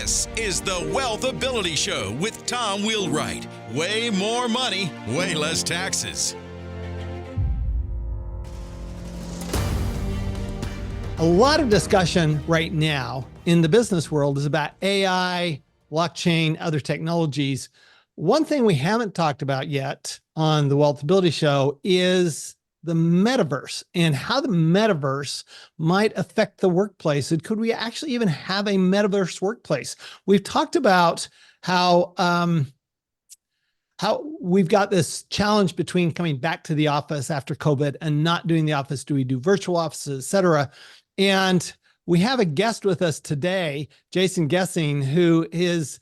This is the WealthAbility Show with Tom Wheelwright. Way more money, way less taxes. A lot of discussion right now in the business world is about AI, blockchain, other technologies. One thing we haven't talked about yet on the WealthAbility Show is the metaverse and how the metaverse might affect the workplace. And could we actually even have a metaverse workplace? We've talked about how we've got this challenge between coming back to the office after COVID and not doing the office. Do we do virtual offices, et cetera? And we have a guest with us today, Gesing, who is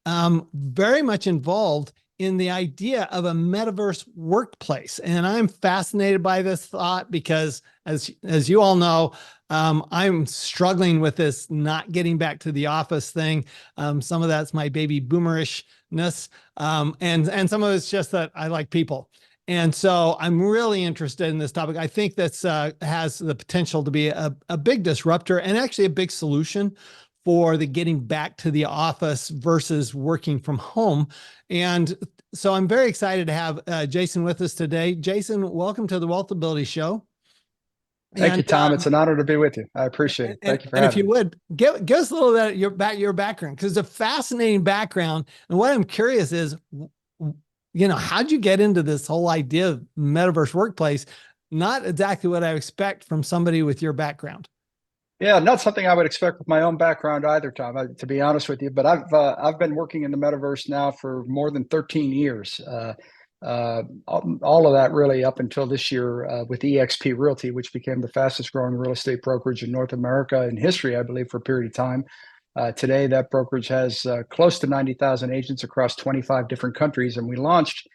very much involved in the idea of a metaverse workplace. And I'm fascinated by this thought because as you all know, I'm struggling with this not getting back to the office thing. Some of that's my baby boomerishness. And some of it's just that I like people. And so I'm really interested in this topic. I think that's has the potential to be a big disruptor and actually a big solution for the getting back to the office versus working from home. And so I'm very excited to have Gesing with us today. Gesing, welcome to the WealthAbility Show. Thank you, Tom. It's an honor to be with you. I appreciate it. Thank you for having me. And if you would, give us a little bit of your background, because it's a fascinating background. And what I'm curious is, how'd you get into this whole idea of metaverse workplace? Not exactly what I expect from somebody with your background. Yeah, not something I would expect with my own background either, Tom, to be honest with you. But I've been working in the metaverse now for more than 13 years. All of that really up until this year with eXp Realty, which became the fastest growing real estate brokerage in North America in history, I believe, for a period of time. Today, that brokerage has close to 90,000 agents across 25 different countries, and we launched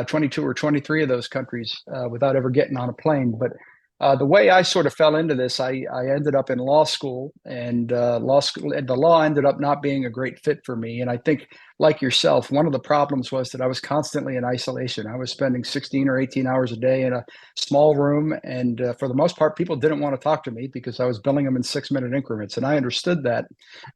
22 or 23 of those countries without ever getting on a plane. But the way I sort of fell into this, I ended up in law school, and the law ended up not being a great fit for me. And I think, like yourself, one of the problems was that I was constantly in isolation. I was spending 16 or 18 hours a day in a small room. And for the most part, people didn't want to talk to me because I was billing them in 6-minute increments. And I understood that.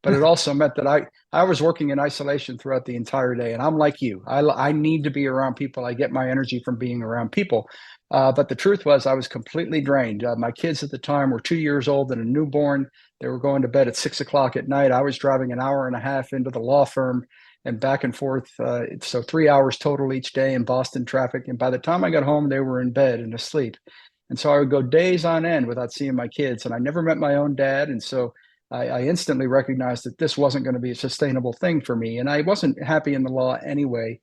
But it also meant that I was working in isolation throughout the entire day. And I'm like you. I need to be around people. I get my energy from being around people. But the truth was I was completely drained. My kids at the time were 2 years old and a newborn. They were going to bed at 6 o'clock at night. I was driving an hour and a half into the law firm and back and forth. So 3 hours total each day in Boston traffic. And by the time I got home, they were in bed and asleep. And so I would go days on end without seeing my kids. And I never met my own dad. And so I instantly recognized that this wasn't going to be a sustainable thing for me. And I wasn't happy in the law anyway.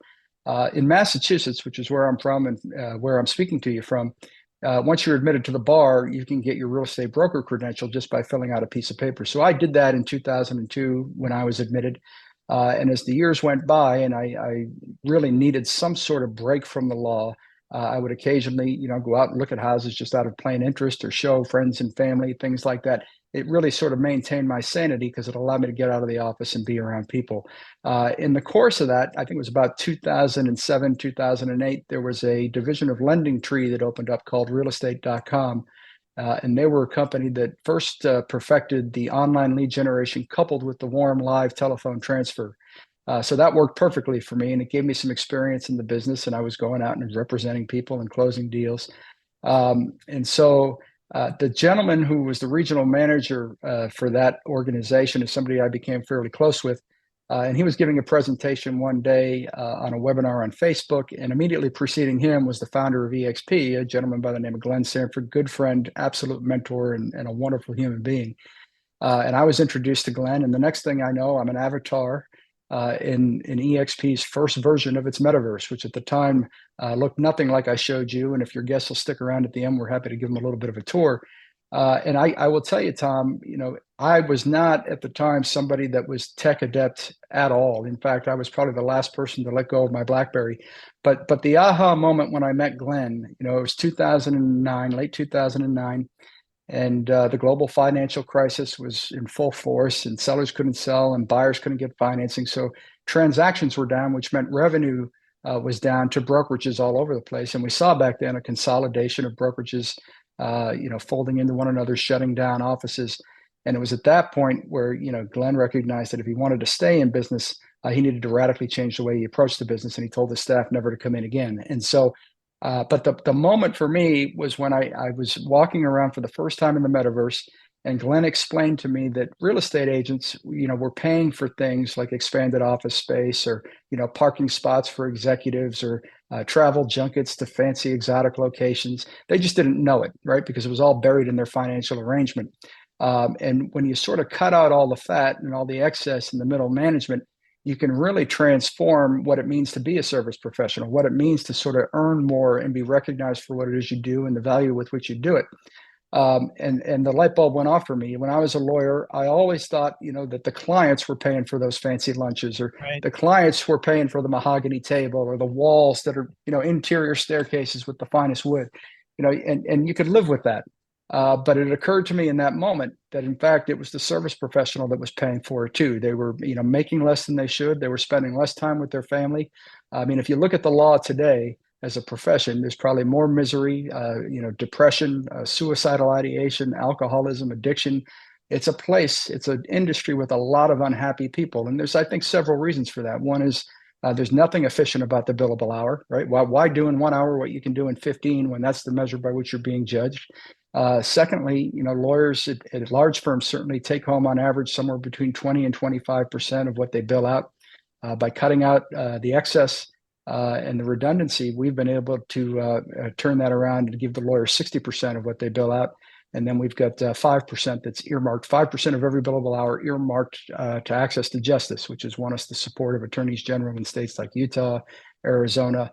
In Massachusetts, which is where I'm from and where I'm speaking to you from, once you're admitted to the bar, you can get your real estate broker credential just by filling out a piece of paper. So I did that in 2002 when I was admitted. And as the years went by and I really needed some sort of break from the law, I would occasionally, go out and look at houses just out of plain interest or show friends and family, things like that. It really sort of maintained my sanity because it allowed me to get out of the office and be around people. In the course of that, I think it was about 2007, 2008, there was a division of LendingTree that opened up called realestate.com. And they were a company that first perfected the online lead generation coupled with the warm live telephone transfer. So that worked perfectly for me, and it gave me some experience in the business, and I was going out and representing people and closing deals. And so the gentleman who was the regional manager for that organization is somebody I became fairly close with. And he was giving a presentation one day on a webinar on Facebook, and immediately preceding him was the founder of eXp, a gentleman by the name of Glenn Sanford, good friend, absolute mentor, and a wonderful human being. And I was introduced to Glenn, and the next thing I know, I'm an avatar in eXp's first version of its metaverse, which at the time looked nothing like I showed you. And if your guests will stick around at the end, we're happy to give them a little bit of a tour. And I will tell you, Tom, I was not at the time somebody that was tech adept at all. In fact, I was probably the last person to let go of my BlackBerry. But the aha moment when I met Glenn, it was 2009, late 2009. And the global financial crisis was in full force, and sellers couldn't sell and buyers couldn't get financing. So transactions were down, which meant revenue was down to brokerages all over the place. And we saw back then a consolidation of brokerages, folding into one another, shutting down offices. And it was at that point where, Glenn recognized that if he wanted to stay in business, he needed to radically change the way he approached the business. And he told his staff never to come in again. And so, but the moment for me was when I was walking around for the first time in the metaverse, and Glenn explained to me that real estate agents, were paying for things like expanded office space, or, parking spots for executives, or travel junkets to fancy exotic locations. They just didn't know it, right? Because it was all buried in their financial arrangement. And when you sort of cut out all the fat and all the excess in the middle management, you can really transform what it means to be a service professional, what it means to sort of earn more and be recognized for what it is you do and the value with which you do it. And the light bulb went off for me. When I was a lawyer, I always thought, that the clients were paying for those fancy lunches, or Right. the clients were paying for the mahogany table, or the walls that are, interior staircases with the finest wood, and you could live with that. But it occurred to me in that moment that, in fact, it was the service professional that was paying for it too. They were, making less than they should. They were spending less time with their family. I mean, if you look at the law today as a profession, there's probably more misery, depression, suicidal ideation, alcoholism, addiction. It's a place, it's an industry with a lot of unhappy people. And there's, I think, several reasons for that. One is there's nothing efficient about the billable hour, right? Why do in 1 hour what you can do in 15 when that's the measure by which you're being judged? Secondly, lawyers at large firms certainly take home on average somewhere between 20 and 25% of what they bill out. By cutting out the excess and the redundancy, we've been able to turn that around and give the lawyers 60% of what they bill out. And then we've got 5% that's earmarked, 5% of every billable hour earmarked to access to justice, which has won us the support of attorneys general in states like Utah, Arizona.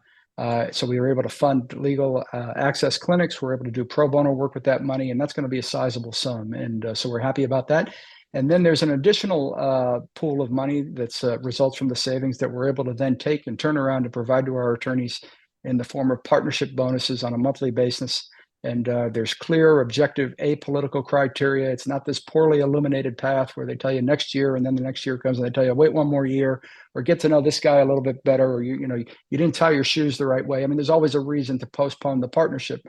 So we were able to fund legal access clinics. We're able to do pro bono work with that money, and that's going to be a sizable sum. And so we're happy about that. And then there's an additional pool of money that's results from the savings that we're able to then take and turn around and provide to our attorneys in the form of partnership bonuses on a monthly basis. And there's clear, objective, apolitical criteria. It's not this poorly illuminated path where they tell you next year, and then the next year comes and they tell you, wait one more year, or get to know this guy a little bit better, or you didn't tie your shoes the right way. I mean, there's always a reason to postpone the partnership.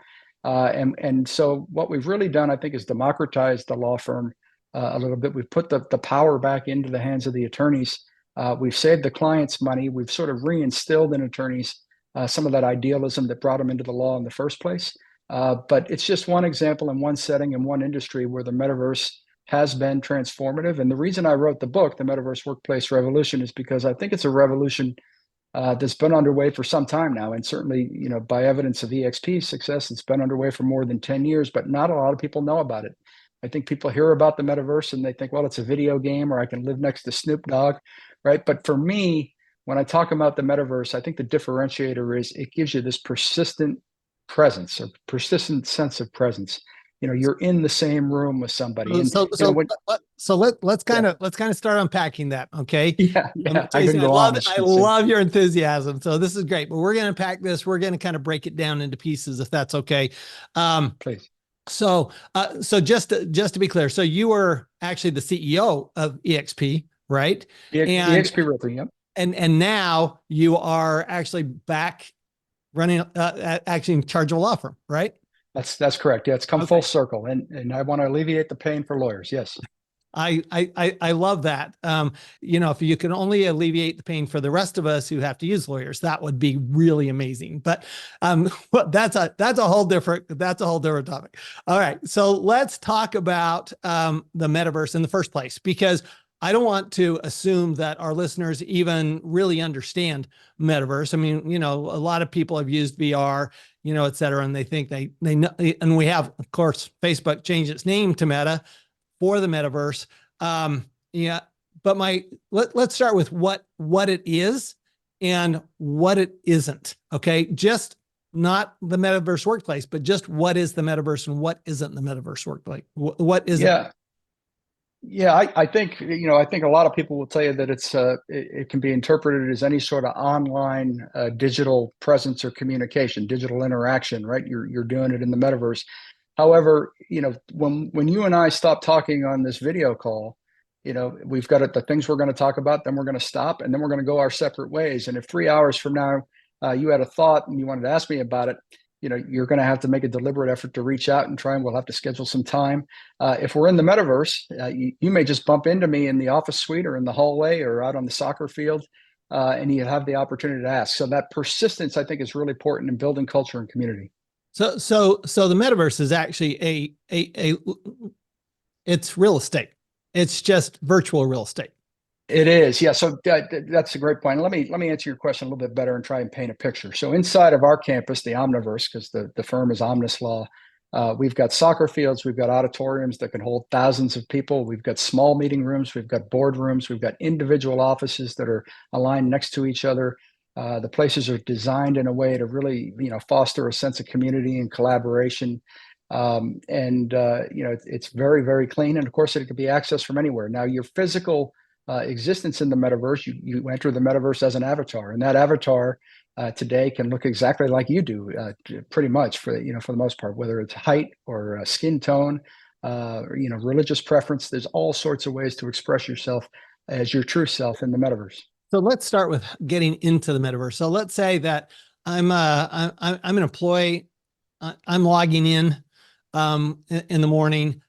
And so what we've really done, I think, is democratize the law firm a little bit. We've put the power back into the hands of the attorneys. We've saved the clients money. We've sort of reinstilled in attorneys some of that idealism that brought them into the law in the first place. But it's just one example in one setting in one industry where the metaverse has been transformative. And the reason I wrote the book, The Metaverse Workplace Revolution, is because I think it's a revolution that's been underway for some time now. And certainly, by evidence of EXP's success, it's been underway for more than 10 years, but not a lot of people know about it. I think people hear about the metaverse and they think, well, it's a video game, or I can live next to Snoop Dogg, right? But for me, when I talk about the metaverse, I think the differentiator is it gives you this persistent presence, or persistent sense of presence. You're in the same room with somebody. And, let's kind of start unpacking that. Okay. Yeah. Jason, I love your enthusiasm. So this is great, but we're going to unpack this. We're going to kind of break it down into pieces, if that's okay. Please. So just to be clear, so you were actually the CEO of EXP, right? EXP Realty. Yep. And now you are actually back running, actually in charge of a law firm, right? That's correct. Yeah, it's come full circle, and I want to alleviate the pain for lawyers. Yes. I love that. If you can only alleviate the pain for the rest of us who have to use lawyers, that would be really amazing. But that's a whole different topic. All right, so let's talk about the metaverse in the first place, because I don't want to assume that our listeners even really understand metaverse. I mean, a lot of people have used VR, et cetera, and they think they know. And we have, of course, Facebook changed its name to Meta for the metaverse. But let's start with what it is and what it isn't. Okay, just not the metaverse workplace, but just what is the metaverse and what isn't the metaverse workplace? What is it? Yeah, I think I think a lot of people will tell you that it can be interpreted as any sort of online digital presence or communication, digital interaction, right? You're doing it in the metaverse. However, when you and I stop talking on this video call, we've got the things we're going to talk about, then we're going to stop, and then we're going to go our separate ways. And if 3 hours from now you had a thought and you wanted to ask me about it, you're going to have to make a deliberate effort to reach out and try, and we'll have to schedule some time. If we're in the metaverse, you may just bump into me in the office suite or in the hallway or out on the soccer field, and you have the opportunity to ask. So that persistence, I think, is really important in building culture and community. So the metaverse is actually it's real estate. It's just virtual real estate. It is, yeah. So that's a great point. Let me answer your question a little bit better and try and paint a picture. So inside of our campus, the Omniverse, because the firm is OMNUS Law, we've got soccer fields, we've got auditoriums that can hold thousands of people, we've got small meeting rooms, we've got boardrooms, we've got individual offices that are aligned next to each other. The places are designed in a way to really, foster a sense of community and collaboration. It's very, very clean, and of course, it can be accessed from anywhere. Now, your physical existence in the metaverse, you enter the metaverse as an avatar, and that avatar today can look exactly like you do, pretty much for the most part, whether it's height or skin tone, religious preference. There's all sorts of ways to express yourself as your true self in the metaverse. So let's start with getting into the metaverse. So let's say that I'm an employee. I'm logging in the morning.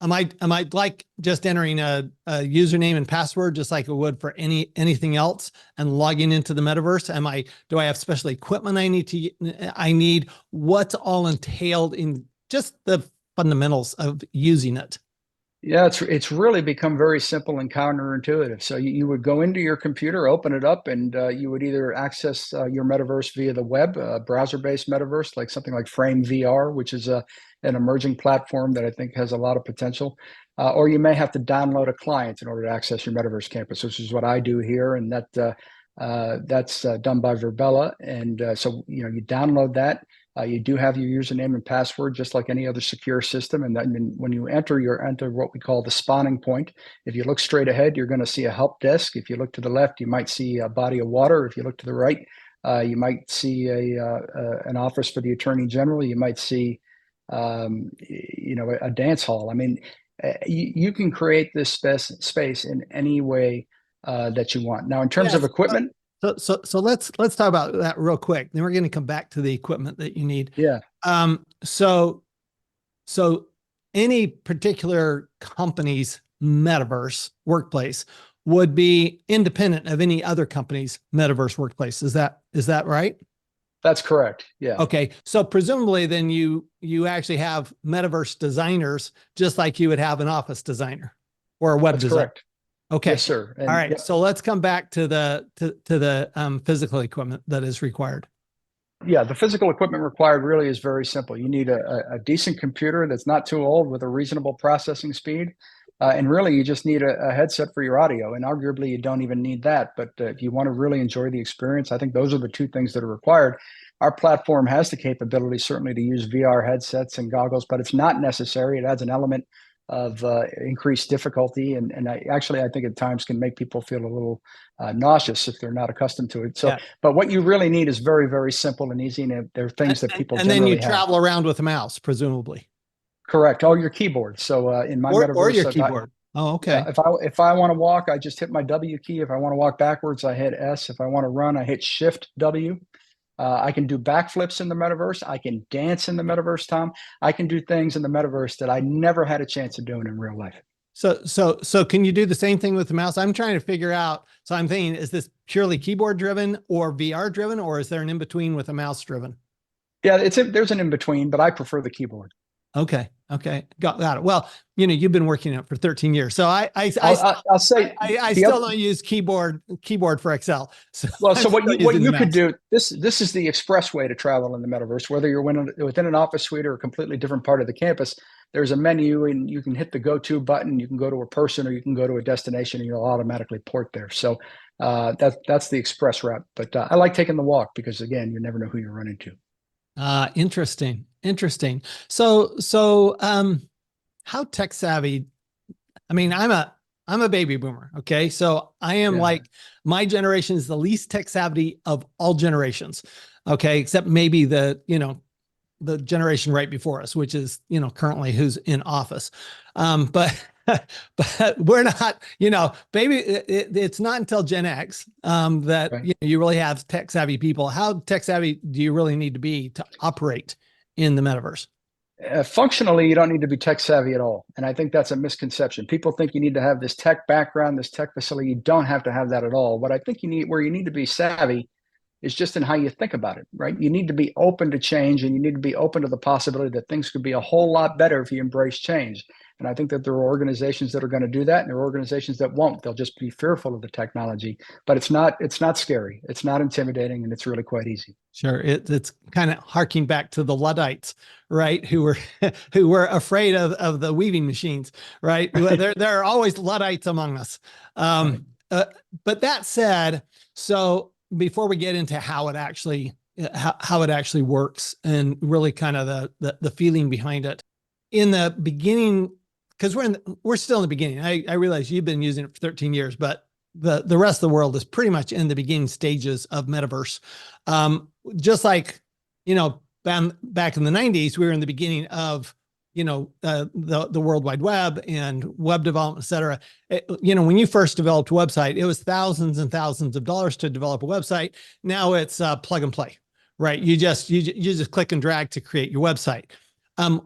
Am I like just entering a username and password just like it would for anything else and logging into the metaverse? Do I have special equipment I need what's all entailed in just the fundamentals of using it? Yeah, it's really become very simple and counterintuitive. So you would go into your computer, open it up, and you would either access your metaverse via the web, browser-based metaverse, like something like Frame VR, which is an emerging platform that I think has a lot of potential. Or you may have to download a client in order to access your metaverse campus, which is what I do here, and that's done by Verbella. And so you download that. You do have your username and password, just like any other secure system. And then when you enter, enter what we call the spawning point. If you look straight ahead, you're going to see a help desk. If you look to the left, you might see a body of water. If you look to the right, you might see an office for the Attorney General. You might see, a dance hall. I mean, you can create this space in any way that you want. Now, in terms of equipment. So let's talk about that real quick. Then we're going to come back to the equipment that you need. Yeah. So any particular company's metaverse workplace would be independent of any other company's metaverse workplace. Is that right? That's correct. Yeah. Okay. So presumably then you actually have metaverse designers, just like you would have an office designer or a web designer. Correct. Okay. Yes, sir. And all right. Yeah. So let's come back to the physical equipment that is required. Yeah, the physical equipment required really is very simple. You need a decent computer that's not too old with a reasonable processing speed. And really, you just need a headset for your audio. And arguably, you don't even need that. But if you want to really enjoy the experience, I think those are the two things that are required. Our platform has the capability, certainly, to use VR headsets and goggles, but it's not necessary. It adds an element of increased difficulty. And I think at times can make people feel a little nauseous if they're not accustomed to it. So, yeah. But what you really need is very, very simple and easy. And they're things that people generally have. And then you travel around with a mouse, presumably. Correct. Oh, your keyboard. So in my metaverse, or your keyboard. Oh, okay. If I want to walk, I just hit my W key. If I want to walk backwards, I hit S. If I want to run, I hit Shift W. I can do backflips in the metaverse. I can dance in the metaverse, Tom. I can do things in the metaverse that I never had a chance of doing in real life. So can you do the same thing with the mouse? I'm trying to figure out. So I'm thinking, is this purely keyboard driven or VR driven, or is there an in between with a mouse driven? Yeah, there's an in between, but I prefer the keyboard. Okay. Got it. Well, you've been working it for 13 years. So I'll say I still don't use keyboard for Excel. So what you could do, this is the express way to travel in the metaverse, whether you're within an office suite or a completely different part of the campus. There's a menu and you can hit the go-to button. You can go to a person or you can go to a destination and you'll automatically port there. So that's the express route. But I like taking the walk because, again, you never know who you're running to. Interesting. So how tech savvy? I mean, I'm a baby boomer. Okay. So I am like, my generation is the least tech savvy of all generations. Okay. Except maybe the generation right before us, which is, currently who's in office. But but we're not, maybe it's not until Gen X that Right. you really have tech savvy people. How tech savvy do you really need to be to operate in the metaverse? Functionally, you don't need to be tech savvy at all. And I think that's a misconception. People think you need to have this tech background, this tech facility. You don't have to have that at all. What I think where you need to be savvy is just in how you think about it, right? You need to be open to change, and you need to be open to the possibility that things could be a whole lot better if you embrace change. And I think that there are organizations that are going to do that, and there are organizations that won't. They'll just be fearful of the technology. But it's not scary. It's not intimidating, and it's really quite easy. Sure. It's kind of harking back to the Luddites, right? Who were who were afraid of the weaving machines, right? There are always Luddites among us. But that said, so before we get into how it actually works and really kind of the feeling behind it, in the beginning, because we're still in the beginning. I realize you've been using it for 13 years, but the rest of the world is pretty much in the beginning stages of metaverse. Just like, back in the 90s, we were in the beginning of, the World Wide Web and web development, et cetera. When you first developed a website, it was thousands and thousands of dollars to develop a website. Now it's plug and play, right? You just click and drag to create your website.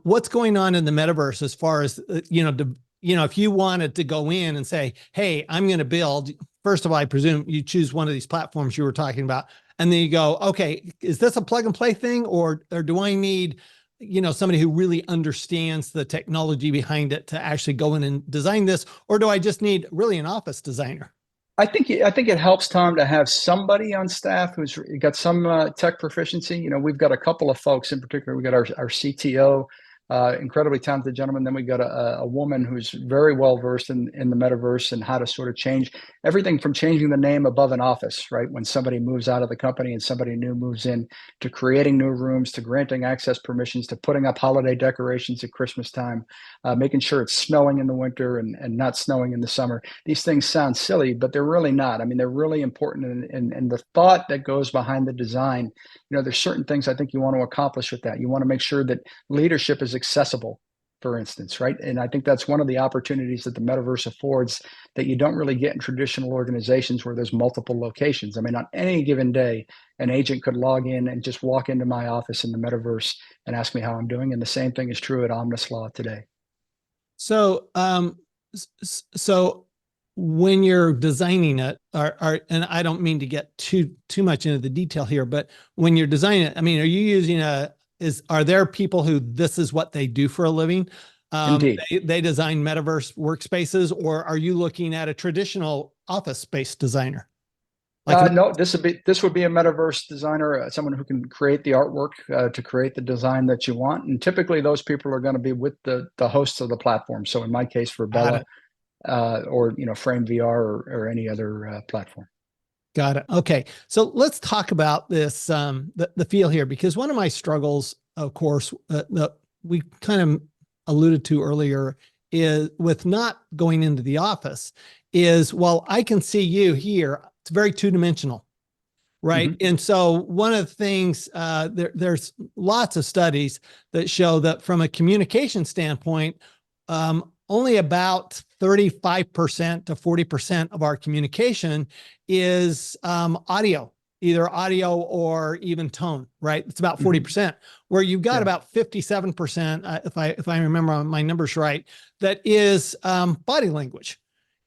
What's going on in the metaverse as far as, if you wanted to go in and say, hey, I'm going to build, first of all, I presume you choose one of these platforms you were talking about, and then you go, okay, is this a plug and play thing, or do I need, somebody who really understands the technology behind it to actually go in and design this, or do I just need really an office designer? I think it helps, Tom, to have somebody on staff who's got some tech proficiency. We've got a couple of folks in particular. We got our CTO, incredibly talented gentleman. Then we got a woman who's very well versed in the metaverse and how to sort of change everything from changing the name above an office, right? When somebody moves out of the company and somebody new moves in, to creating new rooms, to granting access permissions, to putting up holiday decorations at Christmas time, making sure it's snowing in the winter and not snowing in the summer. These things sound silly, but they're really not. I mean, they're really important. And the thought that goes behind the design, there's certain things I think you want to accomplish with that. You want to make sure that leadership is accessible, for instance, right? And I think that's one of the opportunities that the metaverse affords that you don't really get in traditional organizations where there's multiple locations. I mean, on any given day, an agent could log in and just walk into my office in the metaverse and ask me how I'm doing. And the same thing is true at OMNUS Law today. So, when you're designing it, and I don't mean to get too much into the detail here, but when you're designing it, I mean, are you using are there people who this is what they do for a living? Indeed. They design metaverse workspaces, or are you looking at a traditional office space designer? No, this would be a metaverse designer, someone who can create the artwork to create the design that you want. And typically those people are going to be with the hosts of the platform. So in my case, for Bella, or Frame VR or any other platform. Got it. Okay. So let's talk about this, the feel here, because one of my struggles, of course, that we kind of alluded to earlier, is with not going into the office is, well, I can see you here. It's very two-dimensional, right? Mm-hmm. And so one of the things, there's lots of studies that show that from a communication standpoint, only about 35% to 40% of our communication is audio, either audio or even tone, right? It's about 40%, where you've got about 57%, if I remember my numbers right, that is body language.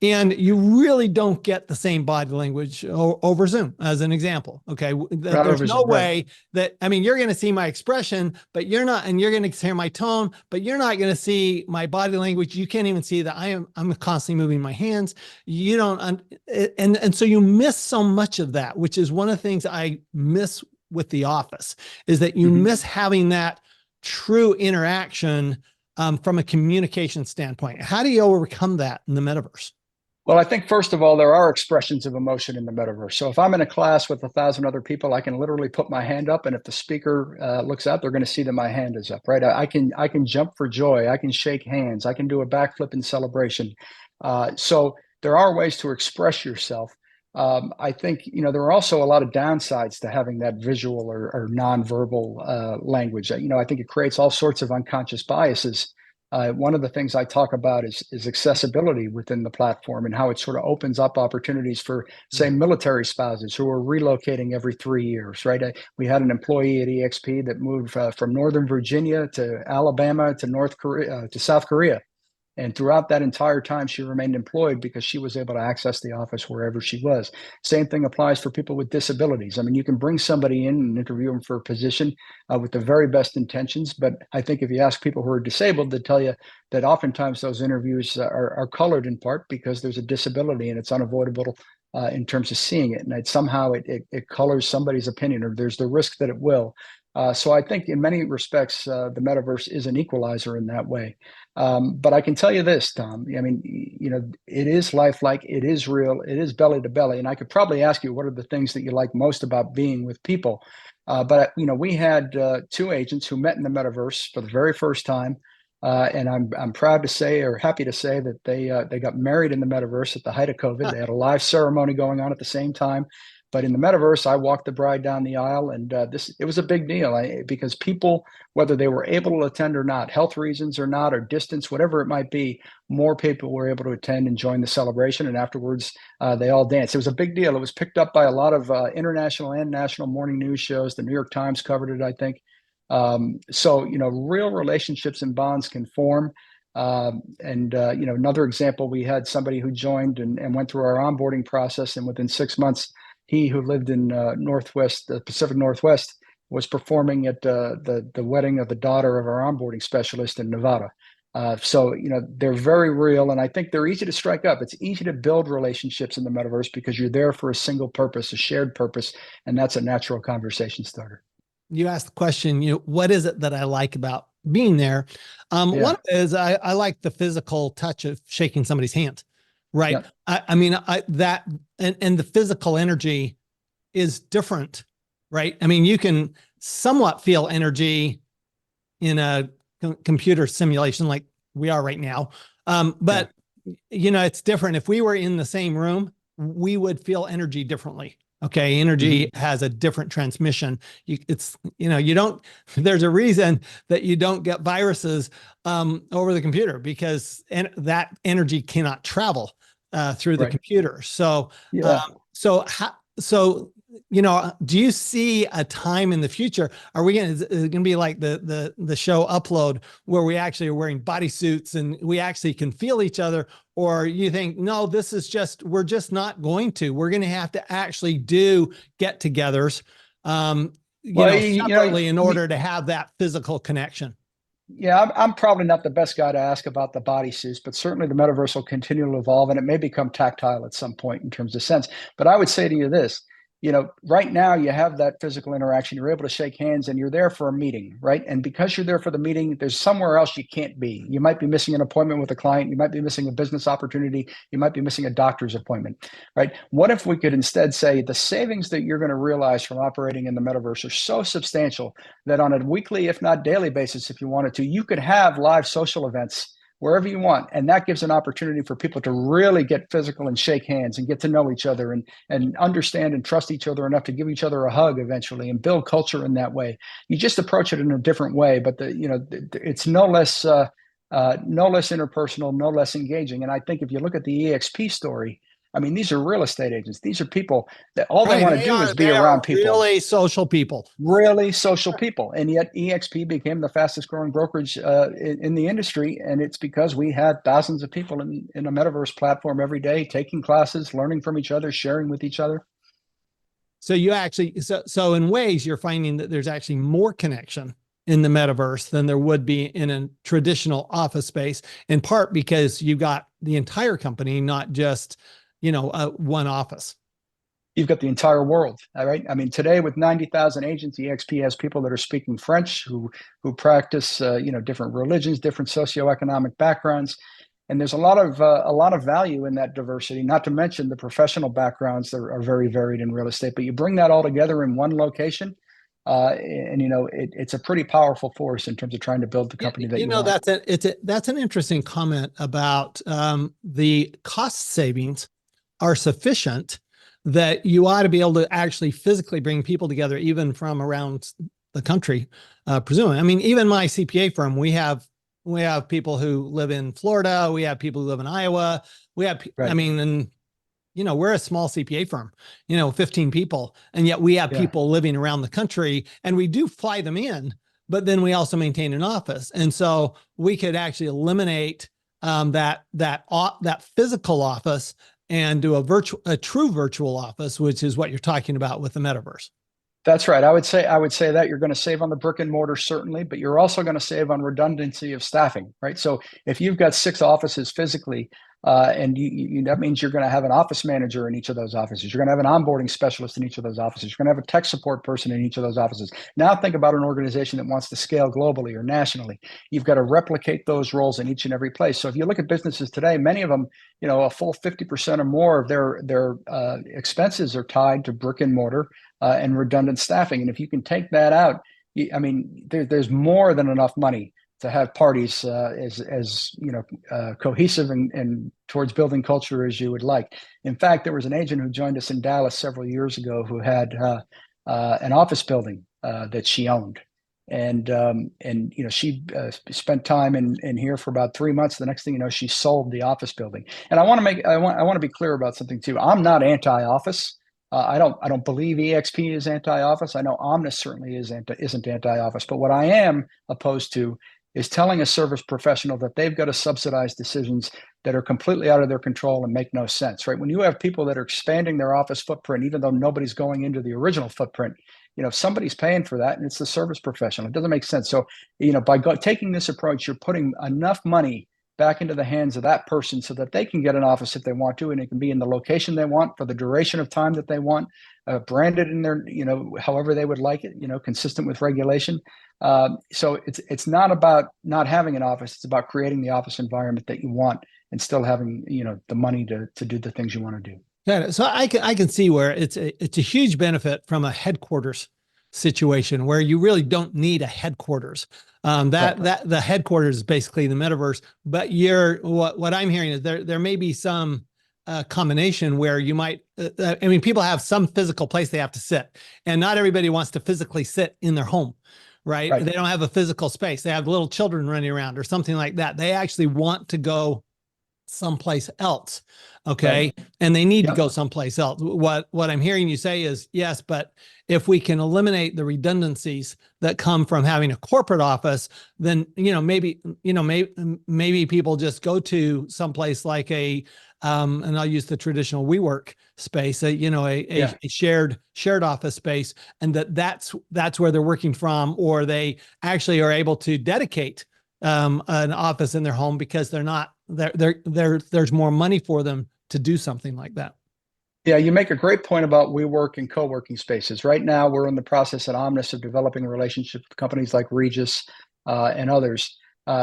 And you really don't get the same body language over Zoom, as an example. Okay. There's no way that, I mean, you're going to see my expression, but you're not, and you're going to hear my tone, but you're not going to see my body language. You can't even see that I'm constantly moving my hands. You don't, and so you miss so much of that, which is one of the things I miss with the office, is that you miss having that true interaction from a communication standpoint. How do you overcome that in the metaverse? Well, I think, first of all, there are expressions of emotion in the metaverse. So if I'm in a class with 1,000 other people, I can literally put my hand up, and if the speaker looks out, they're going to see that my hand is up, right? I can jump for joy. I can shake hands. I can do a backflip in celebration. So there are ways to express yourself. I think, there are also a lot of downsides to having that visual or nonverbal language. I think it creates all sorts of unconscious biases One of the things I talk about is accessibility within the platform and how it sort of opens up opportunities for, say, military spouses who are relocating every 3 years, right? We had an employee at EXP that moved from Northern Virginia to Alabama to North Korea to South Korea. And throughout that entire time, she remained employed because she was able to access the office wherever she was. Same thing applies for people with disabilities. I mean, you can bring somebody in and interview them for a position with the very best intentions. But I think if you ask people who are disabled, they tell you that oftentimes those interviews are colored in part because there's a disability and it's unavoidable in terms of seeing it. And somehow it colors somebody's opinion, or there's the risk that it will. So I think in many respects, the metaverse is an equalizer in that way. But I can tell you this, Tom, I mean, it is lifelike, it is real, it is belly to belly. And I could probably ask you, what are the things that you like most about being with people? But we had 2 agents who met in the metaverse for the very first time. And I'm proud to say, or happy to say, that they got married in the metaverse at the height of COVID. They had a live ceremony going on at the same time. But in the metaverse, I walked the bride down the aisle, and it was a big deal because people, whether they were able to attend or not, health reasons or not, or distance, whatever it might be, more people were able to attend and join the celebration. And afterwards, they all danced. It was a big deal. It was picked up by a lot of international and national morning news shows. The New York Times covered it, I think. So real relationships and bonds can form. Another example, we had somebody who joined and went through our onboarding process, and within 6 months, he who lived in the Pacific Northwest, was performing at the wedding of the daughter of our onboarding specialist in Nevada. So they're very real, and I think they're easy to strike up. It's easy to build relationships in the metaverse because you're there for a single purpose, a shared purpose, and that's a natural conversation starter. You asked the question, what is it that I like about being there? One is I like the physical touch of shaking somebody's hand. Right. Yeah. I mean, that and the physical energy is different, right? I mean, you can somewhat feel energy in a computer simulation like we are right now. But it's different. If we were in the same room, we would feel energy differently. Okay. Energy has a different transmission. There's a reason that you don't get viruses over the computer, because that energy cannot travel through the computer. So, do you see a time in the future? Is it going to be like the show Upload, where we actually are wearing bodysuits and we actually can feel each other? Or you think, no, we're just not going to. We're going to have to actually do get-togethers, separately in order to have that physical connection. Yeah, I'm probably not the best guy to ask about the bodysuits, but certainly the metaverse will continue to evolve, and it may become tactile at some point in terms of sense. But I would say to you this, right now you have that physical interaction, you're able to shake hands, and you're there for a meeting, right? And because you're there for the meeting, there's somewhere else you can't be. You might be missing an appointment with a client, you might be missing a business opportunity, you might be missing a doctor's appointment, right? What if we could instead say the savings that you're going to realize from operating in the metaverse are so substantial that on a weekly, if not daily basis, if you wanted to, you could have live social events wherever you want. And that gives an opportunity for people to really get physical and shake hands and get to know each other and understand and trust each other enough to give each other a hug eventually and build culture in that way. You just approach it in a different way, but it's no less interpersonal, no less engaging. And I think if you look at the EXP story, I mean, these are real estate agents. These are people that all they want to do is be around people. Really social people. Really social people. And yet EXP became the fastest growing brokerage in the industry. And it's because we had thousands of people in a metaverse platform every day, taking classes, learning from each other, sharing with each other. So so in ways you're finding that there's actually more connection in the metaverse than there would be in a traditional office space, in part because you got the entire company, not just one office. You've got the entire world, all right? I mean, today with 90,000 agents, EXP has people that are speaking French, who practice, different religions, different socioeconomic backgrounds, and there's a lot of value in that diversity. Not to mention the professional backgrounds that are very varied in real estate. But you bring that all together in one location, it's a pretty powerful force in terms of trying to build the company that you want. That's an interesting comment about the cost savings are sufficient that you ought to be able to actually physically bring people together, even from around the country, presumably. I mean, even my CPA firm, we have We have people who live in Florida. We have people who live in Iowa. We have, Right. I mean, and we're a small CPA firm, 15 people, and yet we have people living around the country, and we do fly them in, but then we also maintain an office. And so we could actually eliminate that physical office and do a true virtual office, which is what you're talking about with the metaverse. That's right. I would say that you're going to save on the brick and mortar, certainly, but you're also going to save on redundancy of staffing, right? So if you've got 6 offices physically, and that means you're going to have an office manager in each of those offices. You're going to have an onboarding specialist in each of those offices. You're going to have a tech support person in each of those offices. Now think about an organization that wants to scale globally or nationally. You've got to replicate those roles in each and every place. So if you look at businesses today, many of them, a full 50% or more of their expenses are tied to brick and mortar and redundant staffing. And if you can take that out, there's more than enough money to have parties as cohesive and towards building culture as you would like. In fact, there was an agent who joined us in Dallas several years ago who had an office building that she owned, and she spent time in here for about 3 months. The next thing you know, she sold the office building. And I want to be clear about something too. I'm not anti-office. I don't believe EXP is anti-office. I know OMNUS certainly isn't anti-office. But what I am opposed to is telling a service professional that they've got to subsidize decisions that are completely out of their control and make no sense, right? When you have people that are expanding their office footprint, even though nobody's going into the original footprint, somebody's paying for that, and it's the service professional. It doesn't make sense. So, by taking this approach, you're putting enough money back into the hands of that person so that they can get an office if they want to, and it can be in the location they want for the duration of time that they want, branded in their, however they would like it, consistent with regulation. So it's not about not having an office. It's about creating the office environment that you want and still having, the money to do the things you want to do. Yeah, so I can see where it's a huge benefit from a headquarters situation where you really don't need a headquarters. The headquarters is basically the metaverse, but what I'm hearing is there may be some combination where you might, people have some physical place they have to sit, and not everybody wants to physically sit in their home, right? They don't have a physical space. They have little children running around or something like that. They actually want to go someplace else. Okay. Right. And they need to go someplace else. What I'm hearing you say is yes, but if we can eliminate the redundancies that come from having a corporate office, then, maybe people just go to someplace like and I'll use the traditional WeWork space, a shared office space, and that's where they're working from, or they actually are able to dedicate an office in their home because there's more money for them to do something like that. Yeah, you make a great point about WeWork and co-working spaces. Right now, we're in the process at OMNUS of developing a relationship with companies like Regus and others,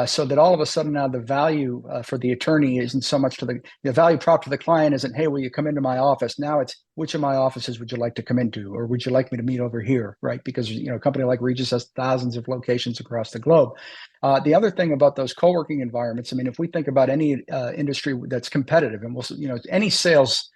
so that all of a sudden now the value for the attorney isn't so much to the value prop to the client isn't, hey, will you come into my office? Now it's, which of my offices would you like to come into, or would you like me to meet over here, right? Because a company like Regus has thousands of locations across the globe. The other thing about those co-working environments, if we think about any industry that's competitive, and any sales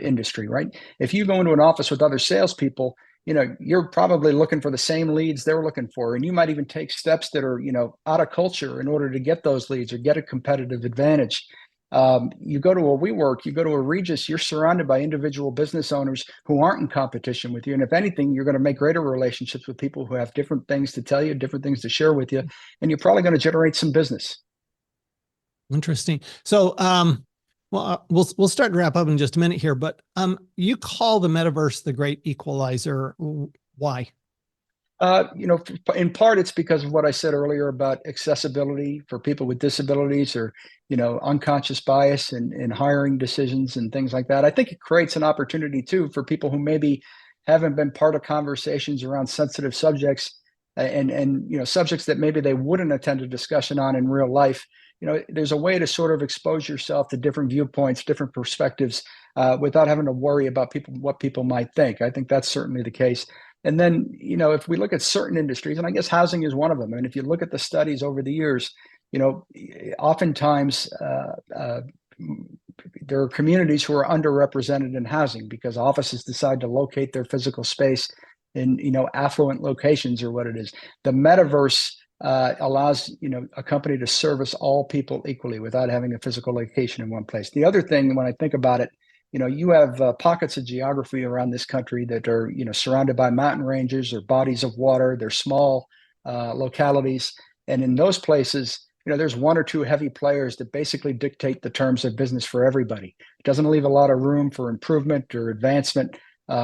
industry, right? If you go into an office with other salespeople, you're probably looking for the same leads they're looking for. And you might even take steps that are, out of culture in order to get those leads or get a competitive advantage. You go to a WeWork, you go to a Regus, you're surrounded by individual business owners who aren't in competition with you. And if anything, you're going to make greater relationships with people who have different things to tell you, different things to share with you. And you're probably going to generate some business. Interesting. So, we'll start to wrap up in just a minute here, but you call the metaverse the great equalizer. Why? In part, it's because of what I said earlier about accessibility for people with disabilities, or, unconscious bias in hiring decisions and things like that. I think it creates an opportunity too for people who maybe haven't been part of conversations around sensitive subjects and subjects that maybe they wouldn't attend a discussion on in real life. There's a way to sort of expose yourself to different viewpoints, different perspectives, without having to worry about what people might think. I think that's certainly the case. And then, if we look at certain industries, and I guess housing is one of them, and if you look at the studies over the years, oftentimes there are communities who are underrepresented in housing because offices decide to locate their physical space in, affluent locations or what it is. The metaverse allows a company to service all people equally without having a physical location in one place. The other thing, when I think about it, you have pockets of geography around this country that are surrounded by mountain ranges or bodies of water. They're small localities, and in those places, there's one or two heavy players that basically dictate the terms of business for everybody. It doesn't leave a lot of room for improvement or advancement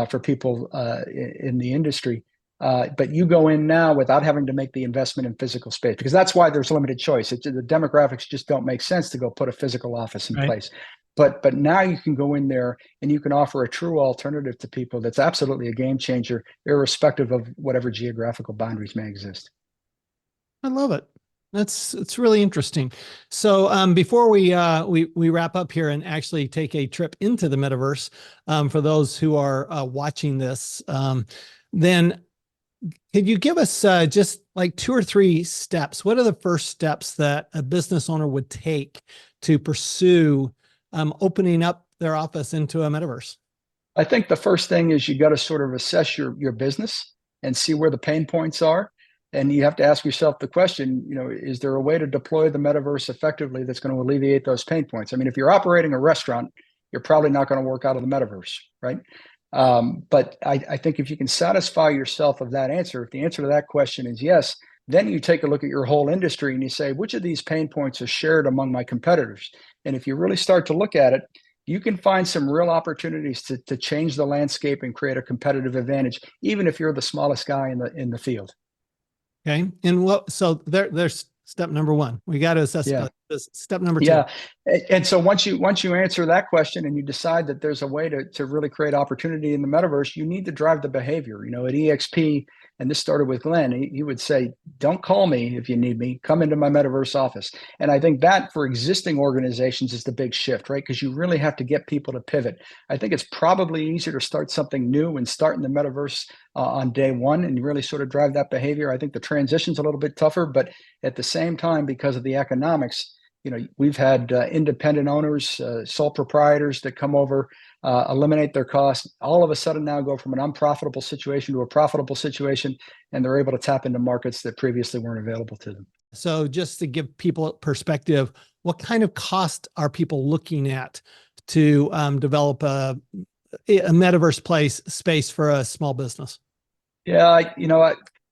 for people in the industry. But you go in now without having to make the investment in physical space, because that's why there's limited choice. The demographics just don't make sense to go put a physical office in place. But now you can go in there and you can offer a true alternative to people that's absolutely a game changer, irrespective of whatever geographical boundaries may exist. I love it. It's really interesting. So before we wrap up here and actually take a trip into the metaverse, for those who are watching this, then could you give us just like 2 or 3 steps? What are the first steps that a business owner would take to pursue opening up their office into a metaverse? I think the first thing is you got to sort of assess your business and see where the pain points are. And you have to ask yourself the question, is there a way to deploy the metaverse effectively that's going to alleviate those pain points? I mean, if you're operating a restaurant, you're probably not going to work out of the metaverse, right? But I think if you can satisfy yourself of that answer, if the answer to that question is yes, then you take a look at your whole industry and you say, which of these pain points are shared among my competitors? And if you really start to look at it, you can find some real opportunities to change the landscape and create a competitive advantage, even if you're the smallest guy in the field. Okay. And so there's step number 1. We got to assess step number 2. Yeah. And so once you answer that question and you decide that there's a way to really create opportunity in the metaverse, you need to drive the behavior. At EXP, and this started with Glenn, he would say, don't call me if you need me, come into my metaverse office. And I think that for existing organizations is the big shift, right? Because you really have to get people to pivot. I think it's probably easier to start something new and start in the metaverse on day one and really sort of drive that behavior. I think the transition's a little bit tougher, but at the same time, because of the economics, we've had independent owners, sole proprietors that come over, eliminate their costs, all of a sudden now go from an unprofitable situation to a profitable situation, and they're able to tap into markets that previously weren't available to them. So just to give people perspective, what kind of cost are people looking at to develop a metaverse space for a small business? Yeah,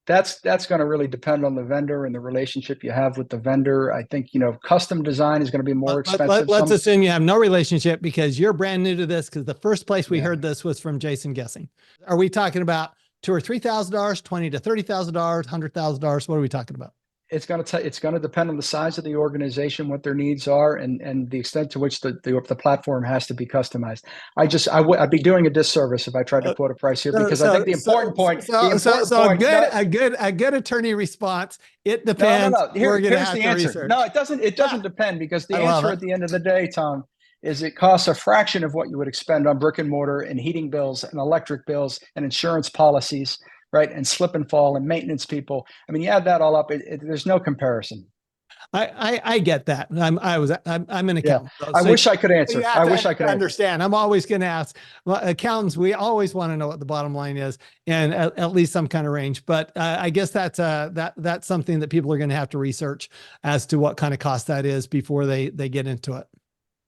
that's going to really depend on the vendor and the relationship you have with the vendor. I think, custom design is going to be more expensive. Let's assume you have no relationship because you're brand new to this, because the first place we heard this was from Jason Gesing. Are we talking about $2,000 or $3,000, $20,000 to $30,000, $100,000? What are we talking about? It's going to depend on the size of the organization, what their needs are, and the extent to which the platform has to be customized. I'd be doing a disservice if I tried to quote a price here, because I think the important point. A good attorney response. It depends. No. Here's the answer. No, it doesn't. It doesn't depend, because the answer at the end of the day, Tom, is it costs a fraction of what you would expend on brick and mortar and heating bills and electric bills and insurance policies, right? And slip and fall and maintenance people. I mean, you add that all up, there's no comparison. I get that. I'm an accountant. Yeah. I wish I could answer. I wish I could understand. I'm always going to ask accountants. We always want to know what the bottom line is, and at least some kind of range. But I guess that's something that people are going to have to research as to what kind of cost that is before they get into it.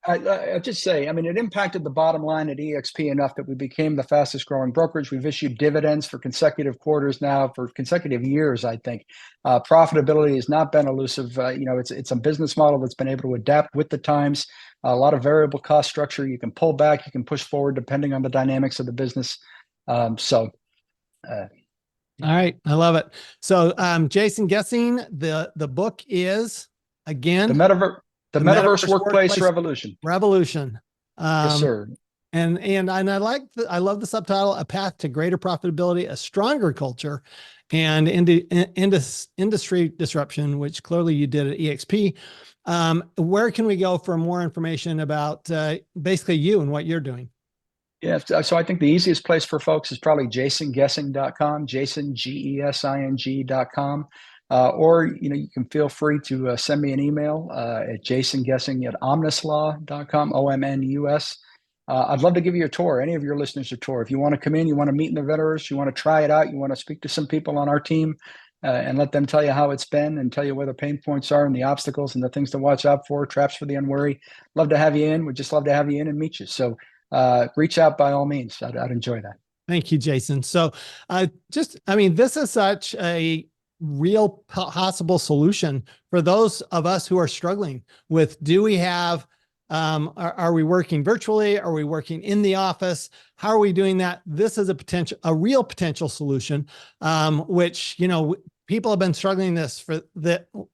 I just say, I mean, it impacted the bottom line at EXP enough that we became the fastest growing brokerage. We've issued dividends for consecutive quarters now, for consecutive years, I think. Profitability has not been elusive. It's a business model that's been able to adapt with the times. A lot of variable cost structure. You can pull back, you can push forward depending on the dynamics of the business. All right. I love it. So Jason Gesing, the book is, again, The Metaverse Workplace Revolution. Yes, sir. And I love the subtitle: A Path to Greater Profitability, a Stronger Culture, and Industry Disruption, which clearly you did at EXP. Where can we go for more information about basically you and what you're doing? Yeah, so I think the easiest place for folks is probably jasongesing.com, Jason, Gesing.com. Or, you can feel free to send me an email at jasongesing@omnuslaw.com, OMNUS. I'd love to give you a tour, any of your listeners a tour. If you want to come in, you want to meet in the metaverse, you want to try it out, you want to speak to some people on our team, and let them tell you how it's been and tell you where the pain points are and the obstacles and the things to watch out for, traps for the unwary. Love to have you in. We'd just love to have you in and meet you. So reach out by all means. I'd enjoy that. Thank you, Jason. So this is such a real possible solution for those of us who are struggling with, do we have, are we working virtually? Are we working in the office? How are we doing that? This is a real potential solution, which, people have been struggling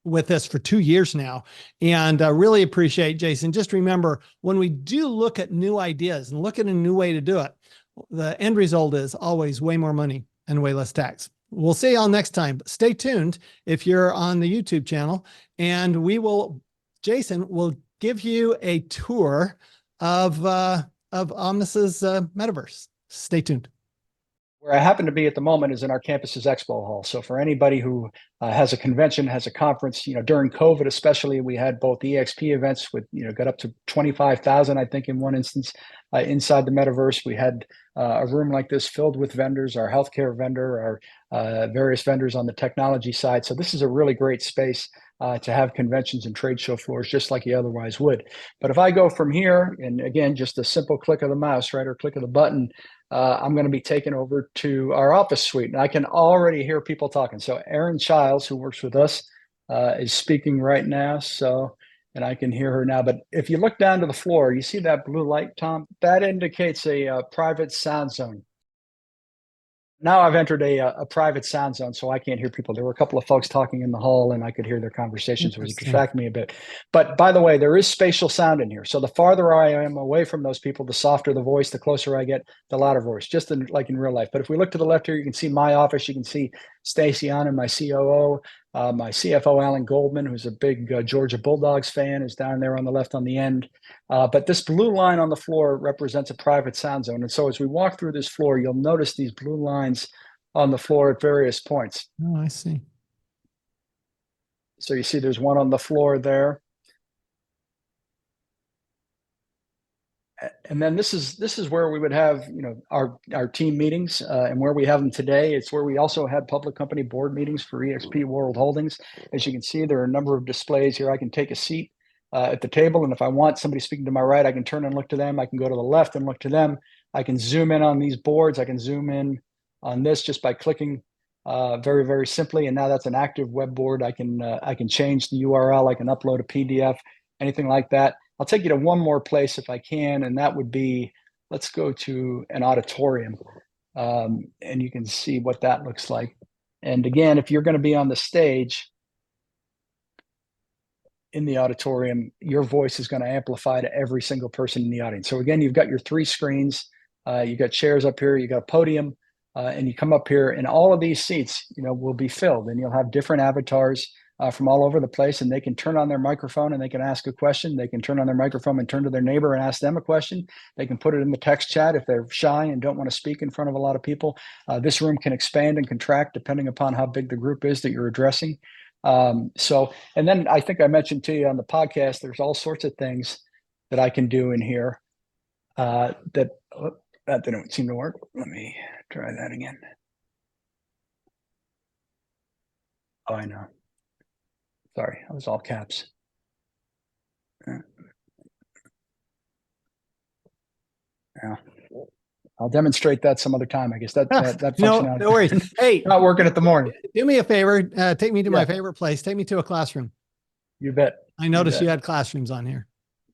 with this for 2 years now, and really appreciate, Jason. Just remember, when we do look at new ideas and look at a new way to do it, the end result is always way more money and way less tax. We'll see y'all next time. Stay tuned if you're on the YouTube channel, and Jason will give you a tour of OMNUS's metaverse. Stay tuned. Where I happen to be at the moment is in our campus's expo hall. So for anybody who has a convention, has a conference, during COVID especially, we had both EXP events with, got up to 25,000, I think, in one instance inside the metaverse. We had a room like this filled with vendors, our healthcare vendor, our various vendors on the technology side. So this is a really great space to have conventions and trade show floors just like you otherwise would. But if I go from here, and again, just a simple click of the mouse, right, or click of the button, I'm going to be taken over to our office suite, and I can already hear people talking. So Erin Childs, who works with us, is speaking right now. So, and I can hear her now. But if you look down to the floor, you see that blue light, Tom? That indicates a private sound zone. Now I've entered a private sound zone, so I can't hear people. There were a couple of folks talking in the hall, and I could hear their conversations, which distracted me a bit. But by the way, there is spatial sound in here. So the farther I am away from those people, the softer the voice, the closer I get, the louder voice, just like in real life. But if we look to the left here, you can see my office. You can see Stacy Anna, my COO, my CFO, Alan Goldman, who's a big Georgia Bulldogs fan, is down there on the left on the end. But this blue line on the floor represents a private sound zone. And so as we walk through this floor, you'll notice these blue lines on the floor at various points. Oh, I see. So you see there's one on the floor there. And then this is where we would have, our team meetings, and where we have them today. It's where we also had public company board meetings for EXP World Holdings. As you can see, there are a number of displays here. I can take a seat at the table, and if I want somebody speaking to my right, I can turn and look to them. I can go to the left and look to them. I can zoom in on these boards. I can zoom in on this just by clicking very, very simply. And now that's an active web board. I can change the URL. I can upload a PDF, anything like that. I'll take you to one more place if I can, and that would be, let's go to an auditorium, and you can see what that looks like. And again, if you're going to be on the stage in the auditorium, your voice is going to amplify to every single person in the audience. So again, you've got your 3 screens, you've got chairs up here, you got a podium, and you come up here, and all of these seats, will be filled, and you'll have different avatars from all over the place, and they can turn on their microphone and they can ask a question. They can turn on their microphone and turn to their neighbor and ask them a question. They can put it in the text chat if they're shy and don't want to speak in front of a lot of people. This room can expand and contract depending upon how big the group is that you're addressing. And then I think I mentioned to you on the podcast, there's all sorts of things that I can do in here that didn't seem to work. Let me try that again. Oh, I know. Sorry, I was all caps. Yeah, I'll demonstrate that some other time. I guess that functionality. No worries. Hey, not working at the morning. Do me a favor. Take me to my favorite place. Take me to a classroom. You bet. I noticed you had classrooms on here.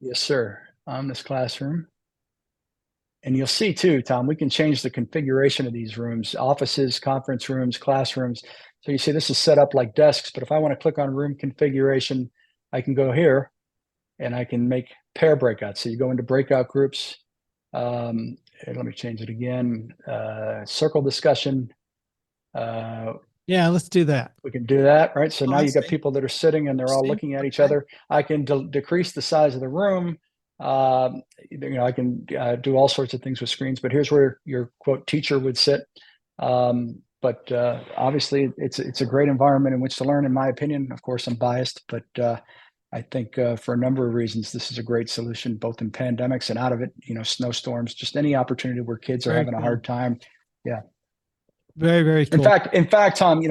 Yes, sir. On this classroom. And you'll see too, Tom, we can change the configuration of these rooms, offices, conference rooms, classrooms. So you see this is set up like desks, but if I want to click on room configuration, I can go here and I can make pair breakouts. So you go into breakout groups. Let me change it again. Circle discussion. Yeah, let's do that. We can do that, right? So now you've got people that are sitting and they're all looking at each other. I can decrease the size of the room. I can do all sorts of things with screens, but here's where your quote teacher would sit. But obviously it's a great environment in which to learn, in my opinion. Of course, I'm biased, but I think for a number of reasons, this is a great solution, both in pandemics and out of it, snowstorms, just any opportunity where kids are having a hard time. Yeah. Very, very cool. In fact, Tom,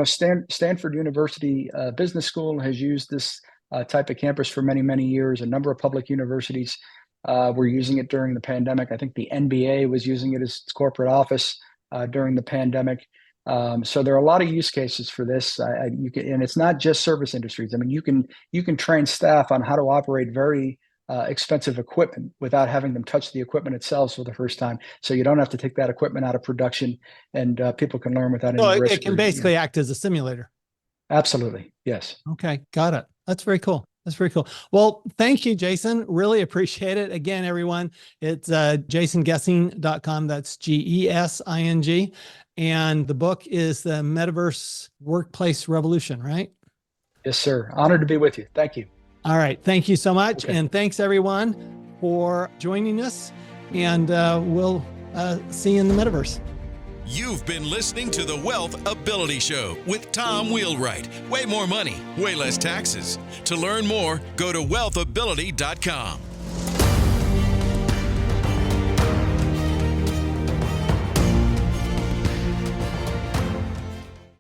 Stanford University Business School has used this type of campus for many, many years. A number of public universities were using it during the pandemic. I think the NBA was using it as its corporate office during the pandemic. So there are a lot of use cases for this. And it's not just service industries. I mean, you can train staff on how to operate very expensive equipment without having them touch the equipment itself for the first time. So you don't have to take that equipment out of production, and people can learn without any risk. It can basically act as a simulator. Absolutely. Yes. Okay. Got it. That's very cool. That's very cool. Well, thank you, Jason. Really appreciate it. Again, everyone, it's jasongesing.com. That's GESING. And the book is the Metaverse Workplace Revolution, right? Yes, sir. Honored to be with you. Thank you. All right. Thank you so much. Okay. And thanks everyone for joining us. And we'll see you in the metaverse. You've been listening to the WealthAbility Show with Tom Wheelwright. Way more money, way less taxes. To learn more, go to wealthability.com.